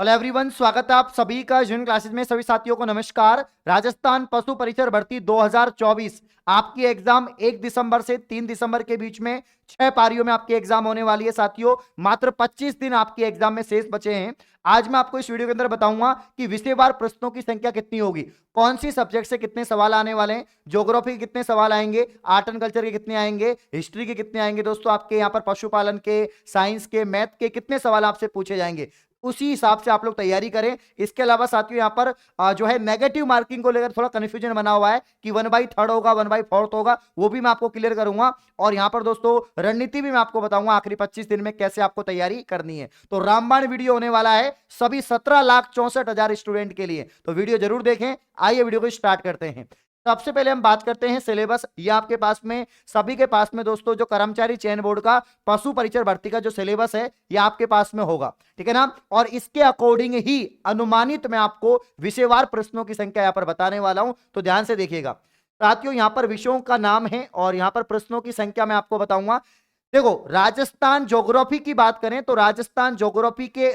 Hello everyone, स्वागत है आप सभी का जून क्लासेस में। सभी साथियों को नमस्कार। राजस्थान पशु परिचर भर्ती 2024 आपकी एग्जाम 1 दिसंबर से 3 दिसंबर के बीच में 6 पारियों में आपकी एग्जाम होने वाली है। साथियों, मात्र 25 दिन आपकी एग्जाम में शेष बचे हैं। आज मैं आपको इस वीडियो के अंदर बताऊंगा कि विषयवार प्रश्नों की संख्या कितनी होगी, कौन सी सब्जेक्ट से कितने सवाल आने वाले हैं, ज्योग्राफी के कितने सवाल आएंगे, आर्ट एंड कल्चर के कितने आएंगे, हिस्ट्री के कितने आएंगे। दोस्तों, आपके यहाँ पर पशुपालन के, साइंस के, मैथ के कितने सवाल आपसे पूछे जाएंगे, उसी हिसाब से आप लोग तैयारी करें। इसके अलावा साथियों, यहाँ पर जो है नेगेटिव मार्किंग को लेकर थोड़ा कंफ्यूजन बना हुआ है कि 1/3 होगा, 1/4 होगा, वो भी मैं आपको क्लियर करूंगा। और यहाँ पर दोस्तों रणनीति भी मैं आपको बताऊंगा आखिरी 25 दिन में कैसे आपको तैयारी करनी है। तो रामबाण वीडियो होने वाला है सभी 17,64,000 स्टूडेंट के लिए, तो वीडियो जरूर देखें। आइए वीडियो को स्टार्ट करते हैं। सबसे पहले हम बात करते हैं सिलेबस। ये आपके पास में, सभी के पास में दोस्तों, जो कर्मचारी चयन बोर्ड का पशु परिचर भर्ती का जो सिलेबस है ये आपके पास में होगा, ठीक है ना। और इसके अकॉर्डिंग ही अनुमानित मैं आपको विषयवार प्रश्नों की संख्या यहां पर बताने वाला हूं, तो ध्यान से देखिएगा। साथियों, यहां पर विषयों का नाम है और यहां पर प्रश्नों की संख्या मैं आपको बताऊंगा। देखो, राजस्थान ज्योग्राफी की बात करें तो राजस्थान ज्योग्राफी के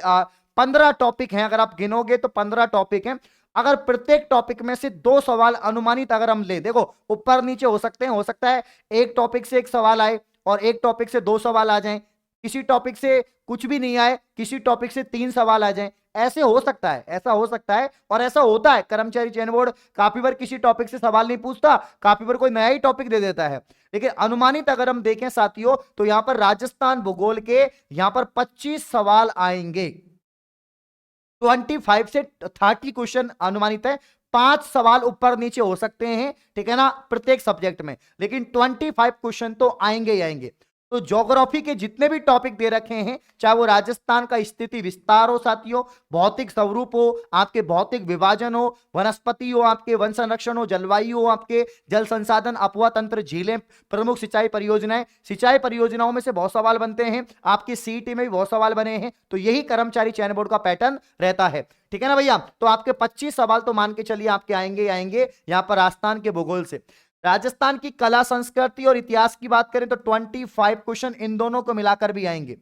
15 टॉपिक हैं। अगर आप गिनोगे तो 15 टॉपिक हैं। अगर प्रत्येक टॉपिक में से 2 सवाल अनुमानित अगर हम ले, देखो ऊपर नीचे हो सकते हैं, हो सकता है एक टॉपिक से एक सवाल आए और एक टॉपिक से 2 सवाल आ जाएं, किसी टॉपिक से कुछ भी नहीं आए, किसी टॉपिक से 3 सवाल आ जाएं। ऐसे हो सकता है, ऐसा हो सकता है और ऐसा होता है। कर्मचारी चयन बोर्ड काफी बार किसी टॉपिक से सवाल नहीं पूछता, काफी बार कोई नया ही टॉपिक दे देता है। लेकिन अनुमानित अगर हम देखें साथियों, तो यहां पर राजस्थान भूगोल के यहां पर 25 सवाल आएंगे। 25 से 30 क्वेश्चन अनुमानित है। 5 सवाल ऊपर नीचे हो सकते हैं, ठीक है ना, प्रत्येक सब्जेक्ट में, लेकिन 25 क्वेश्चन तो आएंगे ही आएंगे। तो ज्योग्राफी के जितने भी टॉपिक दे रखे हैं, चाहे वो राजस्थान का स्थिति विस्तार हो साथियों, भौतिक स्वरूप हो, आपके भौतिक विभाजन हो, वनस्पति हो, आपके वन संरक्षण हो, जलवायु हो, आपके जल संसाधन, अफवाह तंत्र, झीलें, प्रमुख सिंचाई परियोजनाएं, सिंचाई परियोजनाओं में से बहुत सवाल बनते हैं। आपके सीईटी में भी बहुत सवाल बने हैं। तो यही कर्मचारी चयन बोर्ड का पैटर्न रहता है, ठीक है ना भैया। तो आपके 25 सवाल तो मान के चलिए आपके आएंगे आएंगे यहां पर राजस्थान के भूगोल से। राजस्थान की कला, संस्कृति और इतिहास की बात करें तो 25 क्वेश्चन इन दोनों को मिलाकर भी आएंगे।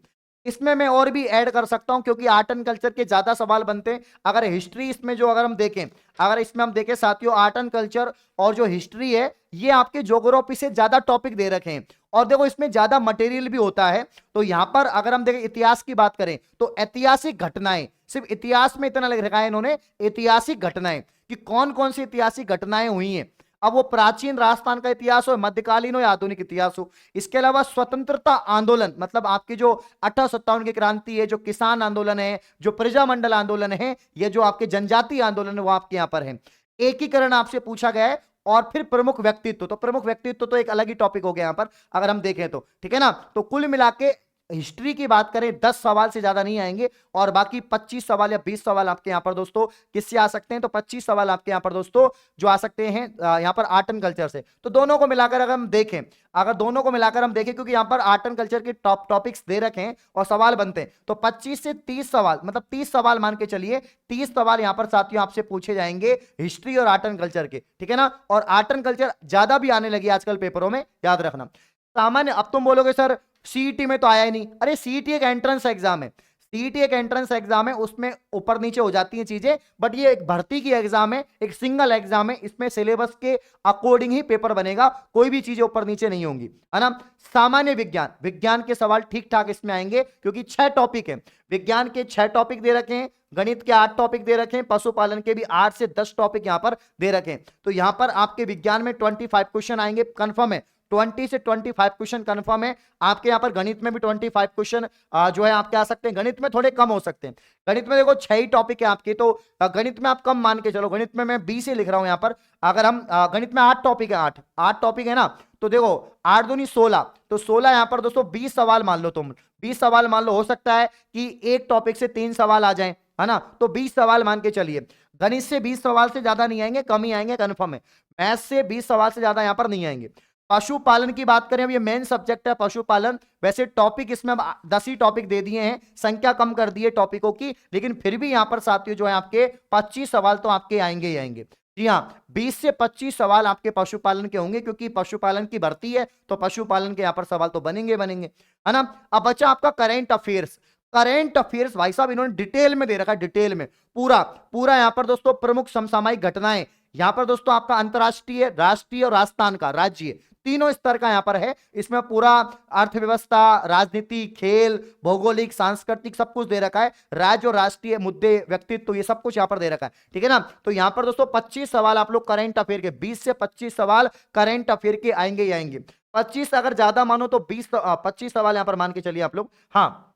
इसमें मैं और भी ऐड कर सकता हूं क्योंकि आर्ट एंड कल्चर के ज्यादा सवाल बनते हैं। अगर हिस्ट्री इसमें जो अगर हम देखें, अगर इसमें हम देखें साथियों, आर्ट एंड कल्चर और जो हिस्ट्री है ये आपके ज्योग्राफी से ज्यादा टॉपिक दे रखे हैं और देखो इसमें ज्यादा मटेरियल भी होता है। तो यहां पर अगर हम देखें इतिहास की बात करें तो ऐतिहासिक घटनाएं, सिर्फ इतिहास में इतना लिख रखा है इन्होंने, ऐतिहासिक घटनाएं कि कौन कौन सी ऐतिहासिक घटनाएं हुई हैं। अब वो प्राचीन राजस्थान का इतिहास हो, मध्यकालीन हो या आधुनिक इतिहास हो। इसके अलावा स्वतंत्रता आंदोलन, मतलब आपकी जो 1857 की क्रांति है, जो किसान आंदोलन है, जो प्रजामंडल आंदोलन है, ये जो आपके जनजातीय आंदोलन है वो आपके यहां पर है। एकीकरण आपसे पूछा गया है। और फिर प्रमुख व्यक्तित्व, तो प्रमुख व्यक्तित्व तो एक अलग ही टॉपिक हो गया यहां पर अगर हम देखें तो, ठीक है ना। तो कुल मिला के हिस्ट्री की बात करें 10 सवाल से ज्यादा नहीं आएंगे और बाकी 25 सवाल या 20 सवाल आपके यहां पर दोस्तों किससे आ सकते हैं, तो 25 सवाल आपके यहां पर दोस्तों जो आ सकते हैं यहां पर आर्ट एंड कल्चर से। तो दोनों को मिलाकर अगर हम देखें, अगर दोनों को मिलाकर हम देखें, क्योंकि यहां पर आर्ट एंड कल्चर के टॉपिक्स दे रखे हैं और सवाल बनते हैं, तो 25 से 30 सवाल, मतलब 30 सवाल मान के चलिए, 30 सवाल यहां पर साथियों आपसे पूछे जाएंगे हिस्ट्री और आर्ट एंड कल्चर के, ठीक है ना। और आर्ट एंड कल्चर ज्यादा भी आने लगी आजकल पेपरों में, याद रखना। सामान्य, अब तुम बोलोगे सर सीईटी में तो आया ही नहीं। अरे सीईटी एक एंट्रेंस एग्जाम है, सीईटी एक एंट्रेंस एग्जाम है, उसमें ऊपर नीचे हो जाती हैं चीजें, बट ये एक भर्ती की एग्जाम है, एक सिंगल एग्जाम है। इसमें सिलेबस के अकॉर्डिंग ही पेपर बनेगा, कोई भी चीजें ऊपर नीचे नहीं होंगी, है ना। सामान्य विज्ञान, विज्ञान के सवाल ठीक ठाक इसमें आएंगे क्योंकि 6 टॉपिक है, विज्ञान के 6 टॉपिक दे रखे हैं, गणित के 8 टॉपिक दे रखे हैं, पशुपालन के भी 8 से 10 टॉपिक यहां पर दे रखे हैं। तो यहां पर आपके विज्ञान में 25 क्वेश्चन आएंगे, कंफर्म है। 20 से 25 क्वेश्चन कंफर्म है। आपके यहां पर गणित में भी 25 क्वेश्चन जो है आपके आ सकते हैं। गणित में थोड़े कम हो सकते हैं, गणित में देखो 6 ही टॉपिक है आपके, तो गणित में आप कम मान के चलो। गणित में मैं 20 से लिख रहा हूं यहां पर। अगर हम गणित में 8 टॉपिक है, 8 टॉपिक है ना, तो देखो 8 दूनी 16, तो 16 यहां पर दोस्तों 20 सवाल मान लो, तुम 20 सवाल मान लो। हो सकता है कि एक टॉपिक से 3 सवाल आ जाए, है ना, तो 20 सवाल मान के चलिए। गणित से 20 सवाल से ज्यादा नहीं आएंगे, कम ही आएंगे, कंफर्म है। मैथ से 20 सवाल से ज्यादा यहां पर नहीं आएंगे। पशुपालन की बात करें, अब ये मेन सब्जेक्ट है पशुपालन। वैसे टॉपिक इसमें अब 10 ही टॉपिक दे दिए हैं, संख्या कम कर दी है टॉपिकों की, लेकिन फिर भी यहां पर साथियों जो है आपके 25 सवाल तो आपके आएंगे ही आएंगे। जी हाँ, 20 से 25 सवाल आपके पशुपालन के होंगे क्योंकि पशुपालन की भर्ती है, तो पशुपालन के यहाँ पर सवाल तो बनेंगे बनेंगे, है ना। अब बचा आपका करेंट अफेयर्स। करेंट अफेयर्स भाई साहब इन्होंने डिटेल में दे रखा है, डिटेल में पूरा पूरा यहां पर दोस्तों प्रमुख समसामयिक घटनाएं, यहां पर दोस्तों आपका अंतरराष्ट्रीय, राष्ट्रीय और राजस्थान का, राज्य, तीनों स्तर का यहां पर है। इसमें पूरा अर्थव्यवस्था, राजनीति, खेल, भौगोलिक, सांस्कृतिक सब कुछ दे रखा है, राज्य और राष्ट्रीय मुद्दे, व्यक्तित्व, ये सब कुछ यहां पर दे रखा है, ठीक है ना। तो यहां पर दोस्तों 25 सवाल आप लोग करंट अफेयर के, 20 से 25 सवाल करंट अफेयर के आएंगे ही आएंगे। 25 अगर ज्यादा मानो तो 25 सवाल यहां पर मान के चलिए आप लोग। हाँ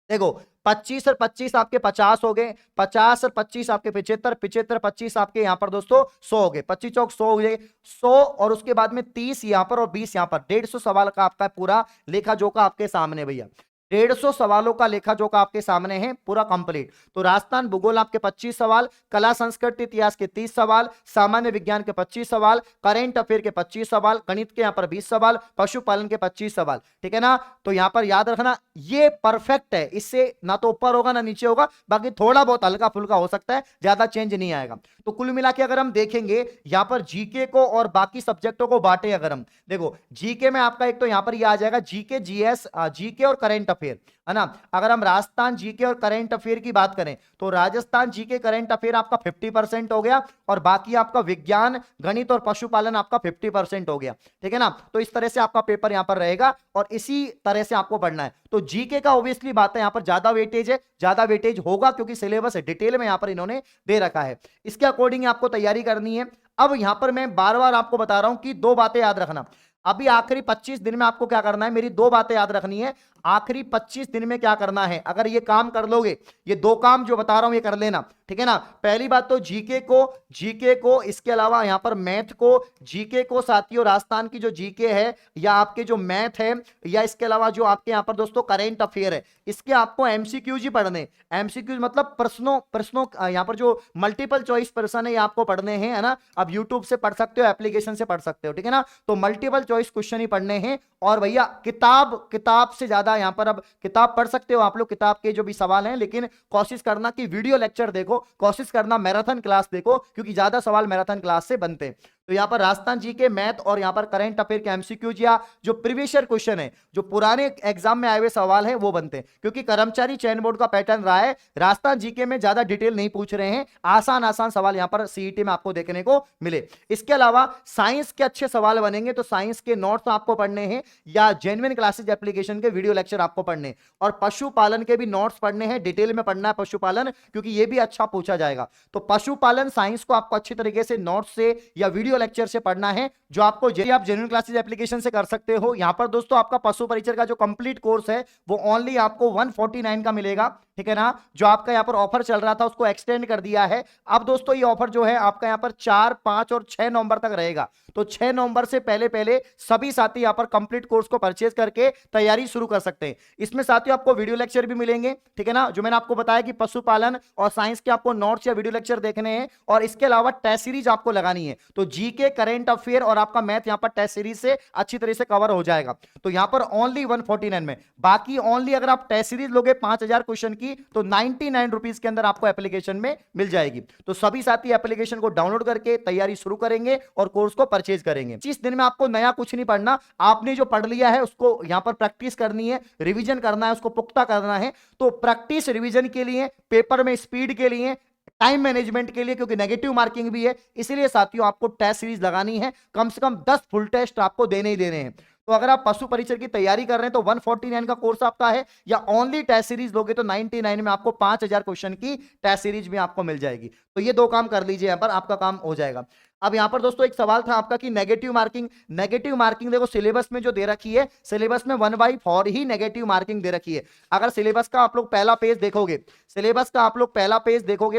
देखो 25 और 25 आपके 50 हो गए, 50 और 25 आपके 75, 75 25 आपके यहां पर दोस्तों 100 हो गए, 25 चौक 100 हो गए, 100 और उसके बाद में 30 यहां पर और 20 यहां पर, 150 सवाल का आपका पूरा लेखा जोखा आपके सामने भैया। 150 सवालों का लेखा जोखा आपके सामने है पूरा कंप्लीट। तो राजस्थान भूगोल आपके 25 सवाल, कला संस्कृति इतिहास के 30 सवाल, सामान्य विज्ञान के 25 सवाल, करेंट अफेयर के 25 सवाल, गणित के यहां पर 20 सवाल, पशुपालन के 25 सवाल, ठीक है ना। तो यहां पर याद रखना ये परफेक्ट है, इससे ना तो ऊपर होगा ना नीचे होगा, बाकी थोड़ा बहुत हल्का फुल्का हो सकता है, ज्यादा चेंज नहीं आएगा। तो कुल मिला के अगर हम देखेंगे यहां पर जीके को और बाकी सब्जेक्टों को बांटे, अगर हम देखो जीके में आपका एक तो यहां पर ये आ जाएगा जीके, जीएस, जीके और करंट अफेयर, है ना। अगर हम राजस्थान जीके और करंट अफेयर की बात करें तो राजस्थान जीके करंट अफेयर आपका 50% हो गया, और बाकी आपका विज्ञान, गणित और पशुपालन आपका 50% हो गया, ठीक है ना। तो इस तरह से आपका पेपर यहां पर रहेगा और इसी तरह से आपको पढ़ना है। तो जीके का ऑब्वियसली बात है यहां पर ज्यादा वेटेज है, ज्यादा वेटेज होगा क्योंकि सिलेबस है, डिटेल में यहां पर इन्होंने दे रखा है, इसके अकॉर्डिंग आपको तैयारी करनी है। अब यहां पर मैं बार बार आपको बता रहा हूं कि दो बातें याद रखना, अभी आखिरी 25 दिन में आपको क्या करना है, मेरी दो बातें याद रखनी है। आखिरी 25 दिन में क्या करना है, अगर ये काम कर लोगे, ये दो काम जो बता रहा हूं ये कर लेना, ठीक है ना। पहली बात तो जीके को इसके अलावा यहां पर मैथ को, जीके को साथियों राजस्थान की जो जीके है या आपके जो मैथ है या इसके अलावा जो आपके यहां पर दोस्तों करेंट अफेयर है, इसके आपको एमसीक्यूज ही पढ़ने। एमसीक्यूज मतलब प्रश्नों यहां पर जो मल्टीपल चॉइस प्रश्न है ये आपको पढ़ने हैं, है ना। अब यूट्यूब से पढ़ सकते हो, एप्लीकेशन से पढ़ सकते हो, ठीक है ना। तो मल्टीपल चॉइस क्वेश्चन ही पढ़ने हैं। और भैया किताब से ज्यादा यहां पर, अब किताब पढ़ सकते हो आप लोग, किताब के जो भी सवाल हैं, लेकिन कोशिश करना कि वीडियो लेक्चर देखो, कोशिश करना मैराथन क्लास देखो, क्योंकि ज्यादा सवाल मैराथन क्लास से बनते हैं। तो यहां पर राजस्थान जी के मैथ और यहां पर करंट अफेयर के एमसीक्यूज या जो प्रीवियस ईयर क्वेश्चन है, जो पुराने एग्जाम में आए हुए सवाल हैं वो बनते हैं, क्योंकि कर्मचारी चयन बोर्ड का पैटर्न रहा है राजस्थान जीके में ज्यादा डिटेल नहीं पूछ रहे हैं, आसान आसान सवाल यहां पर सीईटी में आपको देखने को मिले। इसके अलावा साइंस के अच्छे सवाल बनेंगे, तो साइंस के नोट्स आपको पढ़ने हैं या जेन्युइन क्लासेज एप्लीकेशन के वीडियो लेक्चर आपको पढ़ने, और पशुपालन के भी नोट्स पढ़ने हैं, डिटेल में पढ़ना है पशुपालन, क्योंकि ये भी अच्छा पूछा जाएगा। तो पशुपालन साइंस को आपको अच्छी तरीके से नोट्स से या वीडियो लेक्चर से पढ़ना है, जो आपको आप जेन्युइन क्लासेज एप्लीकेशन से कर सकते हो। यहां पर दोस्तों आपका पशु परिचर का जो कंप्लीट कोर्स है वो ओनली आपको 149 का मिलेगा, ठीक है ना। जो आपका यहां पर ऑफर चल रहा था उसको एक्सटेंड कर दिया है। अब दोस्तों ये ऑफर जो है आपका यहां पर 4, 5 और 6 नवंबर तक रहेगा। तो 6 नवंबर से पहले पहले सभी साथी यहां पर कंप्लीट कोर्स को परचेज करके तैयारी शुरू कर सकते हैं। इसमें साथियों आपको वीडियो लेक्चर भी मिलेंगे, ठीक है ना, जो मैंने आपको बताया कि पशुपालन और साइंस के आपको नोट्स या वीडियो लेक्चर देखने हैं, और इसके अलावा टेस्ट सीरीज आपको लगानी है। तो जीके, करंट अफेयर और आपका मैथ यहां पर टेस्ट सीरीज से अच्छी तरह से कवर हो जाएगा। तो यहां पर ओनली 149 में, बाकी ओनली अगर आप टेस्ट सीरीज लोगे 5000 क्वेश्चन की तो 99 रुपीज के अंदर आपको एप्लीकेशन में मिल जाएगी। तो सभी साथी एप्लीकेशन को डाउनलोड करके तैयारी शुरू करेंगे और कोर्स को परचेज करेंगे। 25 दिन में आपको नया कुछ नहीं पढ़ना, आपने जो पढ़ लिया है उसको यहां पर प्रैक्टिस करनी है, रिवीजन करना है, उसको पुख्ता करना है। तो प्रैक्टिस रिवीजन के लिए, पेपर में स्पीड के लिए, टाइम मैनेजमेंट के लिए, क्योंकि नेगेटिव मार्किंग भी है, इसलिए साथियों आपको टेस्ट सीरीज लगानी है, कम से कम 10 फुल टेस्ट आपको देने ही देने हैं। तो अगर आप पशु परिचर की तैयारी कर रहे हैं तो 149 का कोर्स आपका है, या ओनली टेस्ट सीरीज लोगे तो 99 में आपको 5000 क्वेश्चन की टेस्ट सीरीज भी आपको मिल जाएगी। तो ये दो काम कर लीजिए, यहां पर आपका काम हो जाएगा। अब यहां पर दोस्तों एक सवाल था आपका कि नेगेटिव मार्किंग देखो सिलेबस में जो दे रखी है, सिलेबस में 1/4 ही नेगेटिव मार्किंग दे रखी है। अगर सिलेबस का आप लोग पहला पेज देखोगे,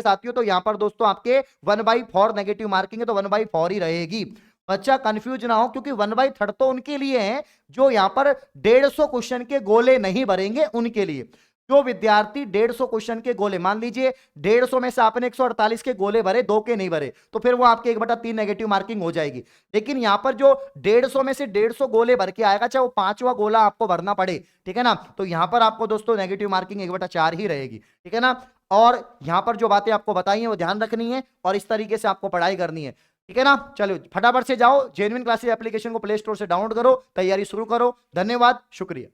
साथियों, तो यहां पर दोस्तों आपके 1/4 नेगेटिव मार्किंग है, तो 1/4 ही रहेगी। बच्चा कंफ्यूज ना हो, क्योंकि 1/3 तो उनके लिए है जो यहां पर 150 क्वेश्चन के गोले नहीं भरेंगे, उनके लिए। जो विद्यार्थी 150 क्वेश्चन के गोले, मान लीजिए 150 में से आपने 148 के गोले भरे, 2 के नहीं भरे, तो फिर वो आपके 1/3 नेगेटिव मार्किंग हो जाएगी। लेकिन यहां पर जो 150 में से 150 गोले भर के आएगा, चाहे वो 5वां गोला आपको भरना पड़े, ठीक है ना, तो यहां पर आपको दोस्तों नेगेटिव मार्किंग 1/4 ही रहेगी, ठीक है ना। और यहां पर जो बातें आपको बताई हैं वो ध्यान रखनी है और इस तरीके से आपको पढ़ाई करनी है, ठीक है ना। चलो फटाफट से जाओ, जेन्युइन क्लासेस एप्लीकेशन को प्ले स्टोर से डाउनलोड करो, तैयारी शुरू करो। धन्यवाद, शुक्रिया।